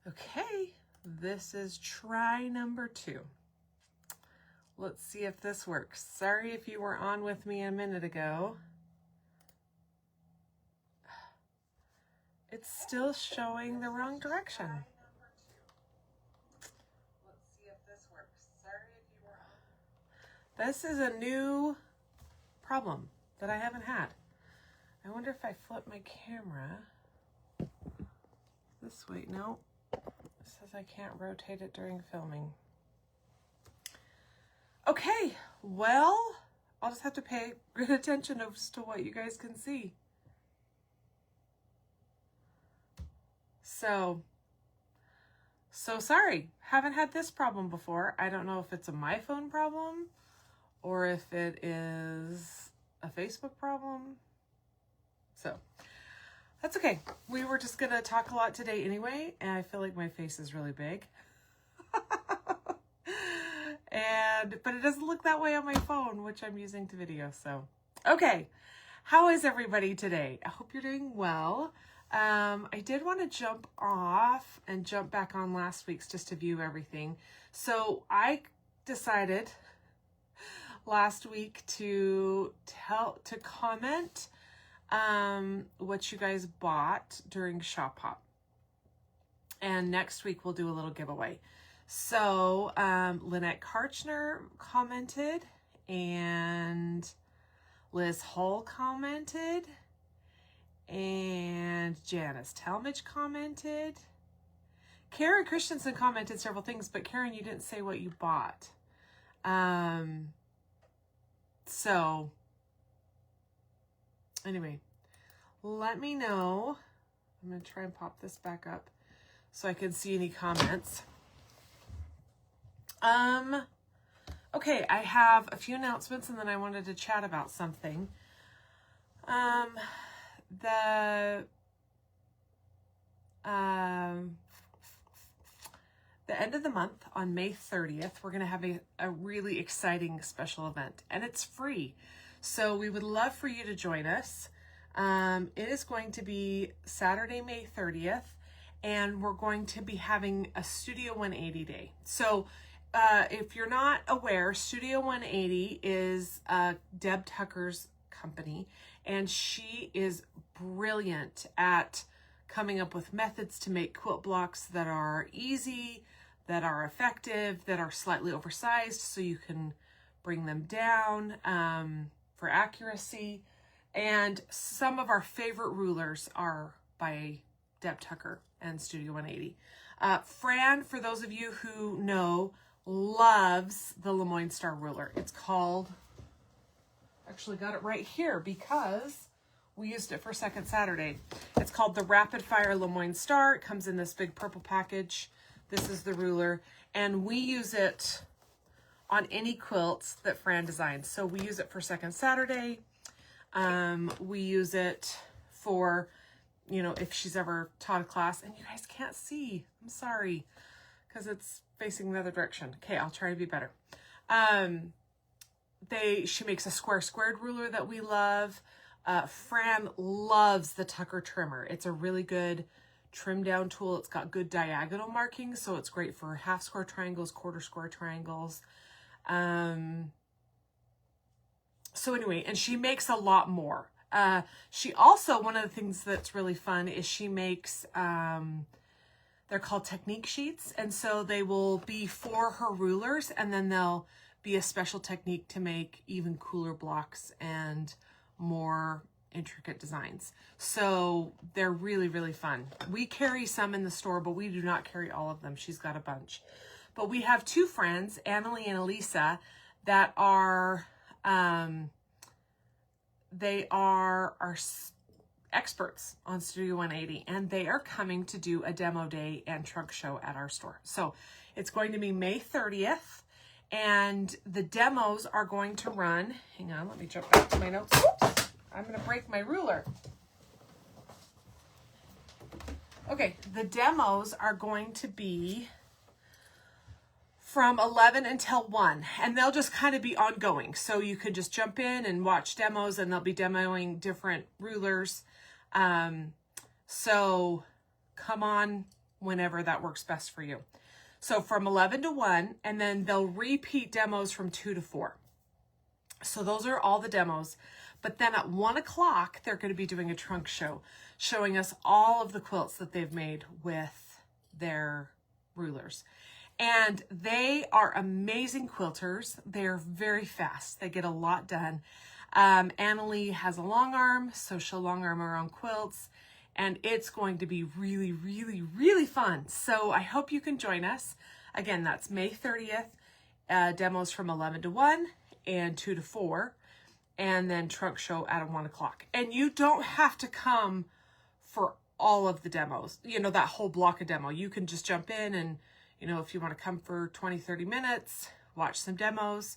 Okay, this is try number 2. Let's see if this works. Sorry if you were on with me a minute ago. It's still showing the wrong direction. Let's see if this works. Sorry if you were on. This is a new problem that I haven't had. I wonder if I flip my camera this way. No, it says I can't rotate it during filming. Okay, well, I'll just have to pay good attention as to what you guys can see. So sorry, haven't had this problem before. I don't know if it's a my phone problem or if it is a Facebook problem. So that's okay. We were just gonna talk a lot today anyway, and I feel like my face is really big. But it doesn't look that way on my phone, which I'm using to video. So, okay. How is everybody today? I hope you're doing well. I did want to jump off and jump back on last week's just to view everything. So I decided last week to comment what you guys bought during Shop Hop. And next week we'll do a little giveaway. So Lynette Karchner commented, and Liz Hull commented, and Janice Talmadge commented. Karen Christensen commented several things, but Karen, you didn't say what you bought. So anyway, let me know. I'm going to try and pop this back up so I can see any comments. Okay, I have a few announcements, and then I wanted to chat about something. The end of the month, on May 30th, we're going to have a really exciting special event, and it's free. So we would love for you to join us. It is going to be Saturday, May 30th, and we're going to be having a Studio 180 day. So if you're not aware, Studio 180 is Deb Tucker's company, and she is brilliant at coming up with methods to make quilt blocks that are easy, that are effective, that are slightly oversized so you can bring them down for accuracy. And some of our favorite rulers are by Deb Tucker and Studio 180. Fran, for those of you who know, loves the Lemoyne Star ruler. It's called, actually got it right here because we used it for Second Saturday. It's called the Rapid Fire Lemoyne Star. It comes in this big purple package. This is the ruler, and we use it on any quilts that Fran designs. So we use it for Second Saturday. We use it for, you know, if she's ever taught a class, and you guys can't see, I'm sorry, because it's facing the other direction. Okay, I'll try to be better. She makes a squared ruler that we love. Fran loves the Tucker trimmer. It's a really good trim down tool. It's got good diagonal markings, so it's great for half square triangles, quarter square triangles. So anyway, and she makes a lot more. She also, one of the things that's really fun is she makes, they're called technique sheets. And so they will be for her rulers, and then they'll be a special technique to make even cooler blocks and more intricate designs. So they're really, really fun. We carry some in the store, but we do not carry all of them. She's got a bunch. But we have two friends, Annalie and Elisa, that are, they are our experts on Studio 180, and they are coming to do a demo day and trunk show at our store. So it's going to be May 30th, and the demos are going to run, hang on, let me jump back to my notes. Oops, I'm going to break my ruler. Okay, the demos are going to be from 11 until 1, and they'll just kind of be ongoing. So you could just jump in and watch demos, and they'll be demoing different rulers. So come on whenever that works best for you. So from 11 to 1, and then they'll repeat demos from 2 to 4. So those are all the demos. But then at 1 o'clock, they're going to be doing a trunk show, showing us all of the quilts that they've made with their rulers. And they are amazing quilters. They're very fast. They get a lot done. Annalie has a long arm, so she'll long arm her own quilts. And it's going to be really, really, really fun. So I hope you can join us. Again, that's May 30th. Demos from 11 to 1 and 2 to 4. And then trunk show at 1 o'clock. And you don't have to come for all of the demos, you know, that whole block of demo. You can just jump in and, you know, if you want to come for 20, 30 minutes, watch some demos,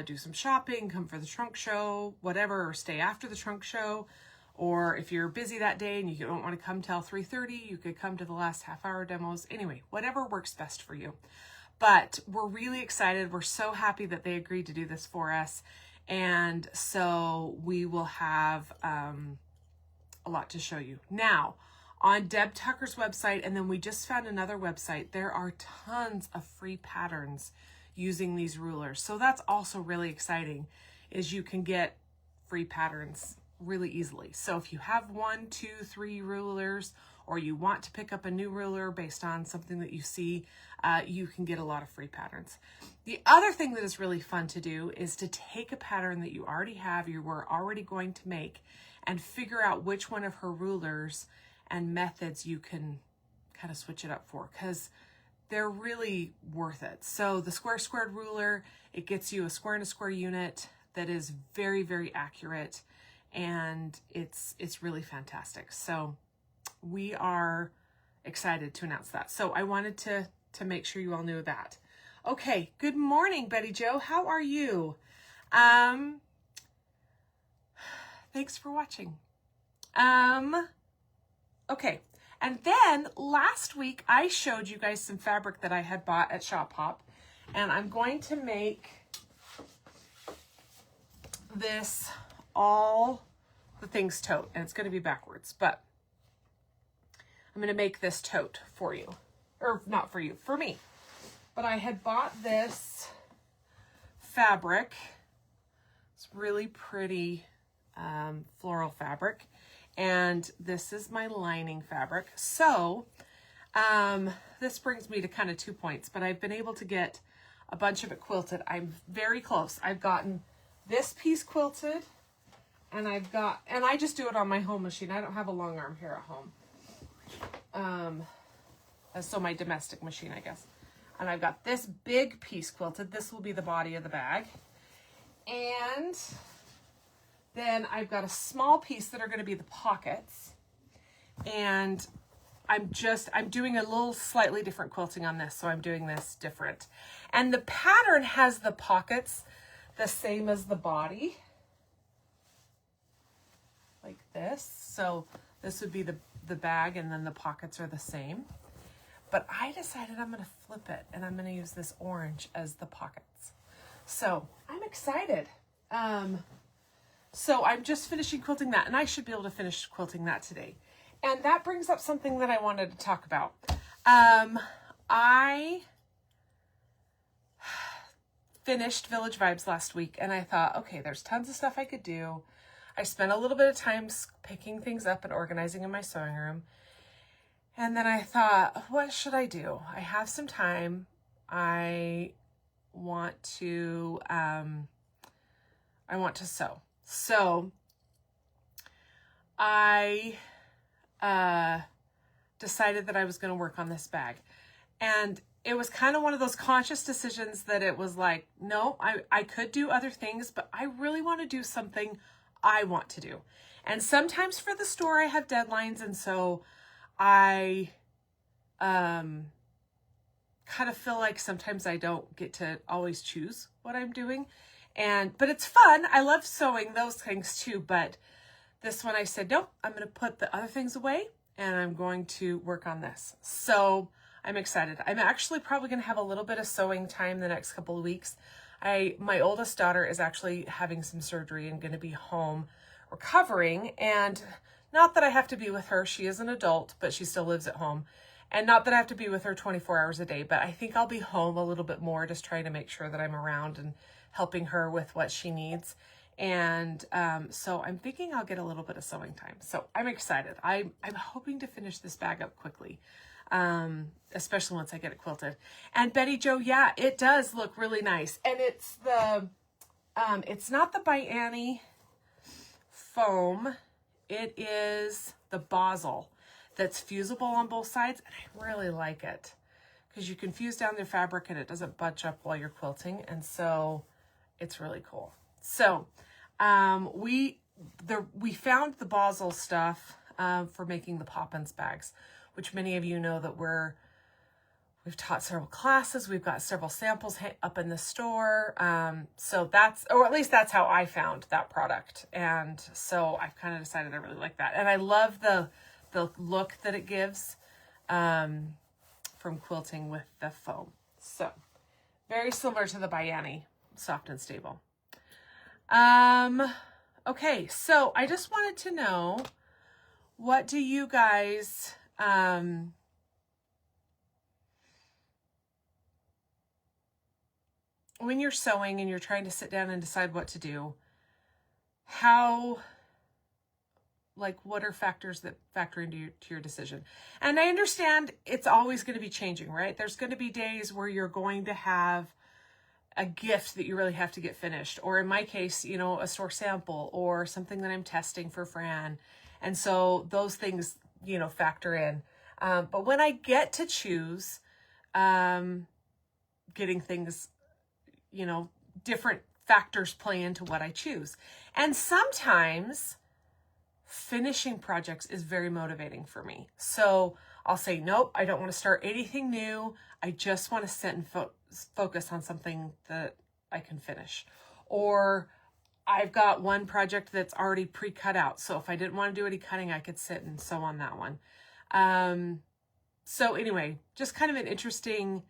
do some shopping, come for the trunk show, whatever, or stay after the trunk show. Or if you're busy that day and you don't want to come till 3:30, you could come to the last half-hour demos. Anyway, whatever works best for you. But we're really excited. We're so happy that they agreed to do this for us. And so we will have a lot to show you. Now, on Deb Tucker's website, and then we just found another website, there are tons of free patterns using these rulers. So that's also really exciting, is you can get free patterns really easily. So if you have 1, 2, 3 rulers, or you want to pick up a new ruler based on something that you see, you can get a lot of free patterns. The other thing that is really fun to do is to take a pattern that you already have, you were already going to make, and figure out which one of her rulers and methods you can kind of switch it up for, because they're really worth it. So the square squared ruler, it gets you a square and a square unit that is very, very accurate, and it's really fantastic. So we are excited to announce that. So I wanted to make sure you all knew that. Okay, good morning, Betty Jo. How are you? Thanks for watching. Okay, and then last week I showed you guys some fabric that I had bought at Shop Hop, and I'm going to make this all the things tote, and it's going to be backwards, but I'm going to make this tote for you, or not for you, for me. But I had bought this fabric. It's really pretty floral fabric, and this is my lining fabric. So this brings me to kind of 2 points, but I've been able to get a bunch of it quilted. I'm very close. I've gotten this piece quilted, and I just do it on my home machine. I don't have a long arm here at home. So my domestic machine, I guess. And I've got this big piece quilted. This will be the body of the bag. And then I've got a small piece that are going to be the pockets. And I'm doing a little slightly different quilting on this. So I'm doing this different. And the pattern has the pockets the same as the body. Like this. So this would be the bag, and then the pockets are the same. But I decided I'm going to flip it, and I'm going to use this orange as the pockets. So I'm excited. So I'm just finishing quilting that, and I should be able to finish quilting that today. And that brings up something that I wanted to talk about. I finished Village Vibes last week, and I thought, okay, there's tons of stuff I could do. I spent a little bit of time picking things up and organizing in my sewing room. And then I thought, what should I do? I have some time. I want to sew. So I decided that I was going to work on this bag. And it was kind of one of those conscious decisions that it was like, no, I could do other things, but I really want to do something I want to do. And sometimes for the store I have deadlines, and so I kind of feel like sometimes I don't get to always choose what I'm doing. But it's fun. I love sewing those things too, but this one I said, nope, I'm going to put the other things away and I'm going to work on this. So I'm excited. I'm actually probably going to have a little bit of sewing time the next couple of weeks. My oldest daughter is actually having some surgery and going to be home recovering, and not that I have to be with her. She is an adult, but she still lives at home. And not that I have to be with her 24 hours a day, but I think I'll be home a little bit more, just trying to make sure that I'm around and helping her with what she needs. And so I'm thinking I'll get a little bit of sewing time. So I'm excited. I'm hoping to finish this bag up quickly, especially once I get it quilted. And Betty Jo, yeah, it does look really nice. And it's it's not the By Annie foam. It is the Basel that's fusible on both sides. And I really like it because you can fuse down the fabric and it doesn't bunch up while you're quilting. And so it's really cool. So we found the Basel stuff for making the Poppins bags, which many of you know that we've taught several classes. We've got several samples up in the store. So or at least that's how I found that product. And so I've kind of decided I really like that. And I love the look that it gives from quilting with the foam. So very similar to the By Annie Soft and Stable. Okay, so I just wanted to know, what do you guys, when you're sewing and you're trying to sit down and decide what to do, what are factors that factor into your decision? And I understand it's always going to be changing, right? There's going to be days where you're going to have a gift that you really have to get finished. Or in my case, a store sample or something that I'm testing for Fran. And so those things, factor in. But when I get to choose, getting things, different factors play into what I choose. And sometimes finishing projects is very motivating for me. So I'll say, nope, I don't want to start anything new. I just want to sit and focus on something that I can finish. Or I've got one project that's already pre-cut out. So if I didn't want to do any cutting, I could sit and sew on that one. So anyway, just kind of an interesting,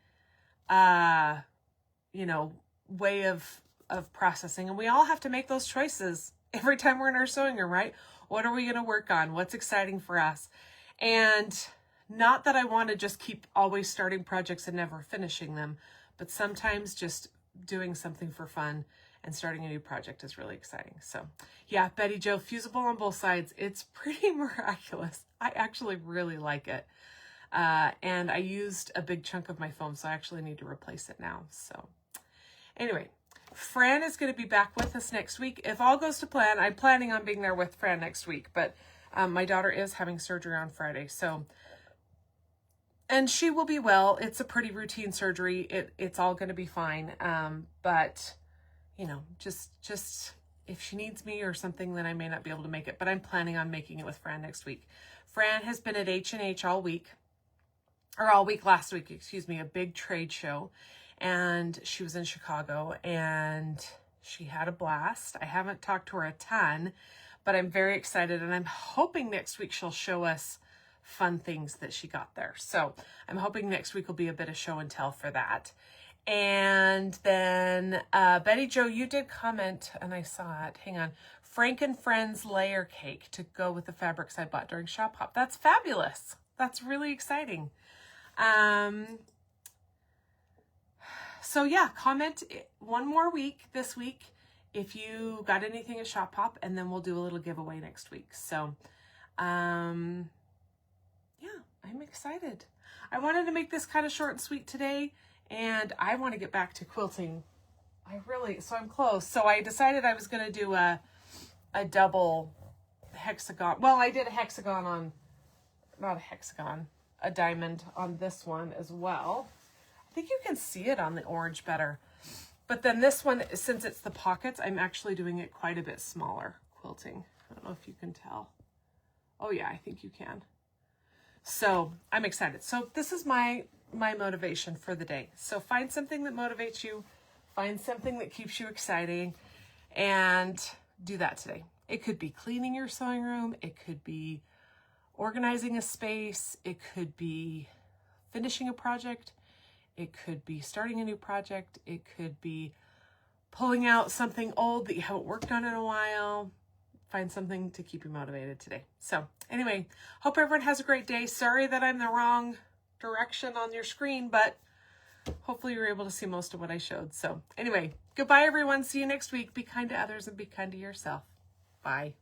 way of processing. And we all have to make those choices every time we're in our sewing room, right? What are we going to work on? What's exciting for us? And not that I want to just keep always starting projects and never finishing them, but sometimes just doing something for fun and starting a new project is really exciting. So yeah, Betty Jo, fusible on both sides. It's pretty miraculous. I actually really like it. And I used a big chunk of my foam, so I actually need to replace it now. So anyway, Fran is going to be back with us next week. If all goes to plan, I'm planning on being there with Fran next week, but my daughter is having surgery on Friday. And she will be well. It's a pretty routine surgery. It's all going to be fine. But, just if she needs me or something, then I may not be able to make it. But I'm planning on making it with Fran next week. Fran has been at H&H all week last week, a big trade show. And she was in Chicago and she had a blast. I haven't talked to her a ton, but I'm very excited. And I'm hoping next week she'll show us fun things that she got there. So I'm hoping next week will be a bit of show and tell for that. And then Betty Jo, you did comment, and I saw it. Hang on. Frank and Friends layer cake to go with the fabrics I bought during Shop Hop. That's fabulous. That's really exciting. So yeah, comment one more week this week if you got anything at Shop Hop, and then we'll do a little giveaway next week. So, yeah, I'm excited. I wanted to make this kind of short and sweet today, and I want to get back to quilting. So I'm close. So I decided I was going to do a double hexagon. Well, I did a hexagon on, not a hexagon, a diamond on this one as well. I think you can see it on the orange better. But then this one, since it's the pockets, I'm actually doing it quite a bit smaller quilting. I don't know if you can tell. Oh yeah, I think you can. So I'm excited. So this is my motivation for the day. So find something that motivates you, find something that keeps you exciting, and do that today. It could be cleaning your sewing room. It could be organizing a space. It could be finishing a project. It could be starting a new project. It could be pulling out something old that you haven't worked on in a while. Find something to keep you motivated today. So anyway, hope everyone has a great day. Sorry that I'm the wrong direction on your screen, but hopefully you were able to see most of what I showed. So anyway, goodbye everyone. See you next week. Be kind to others and be kind to yourself. Bye.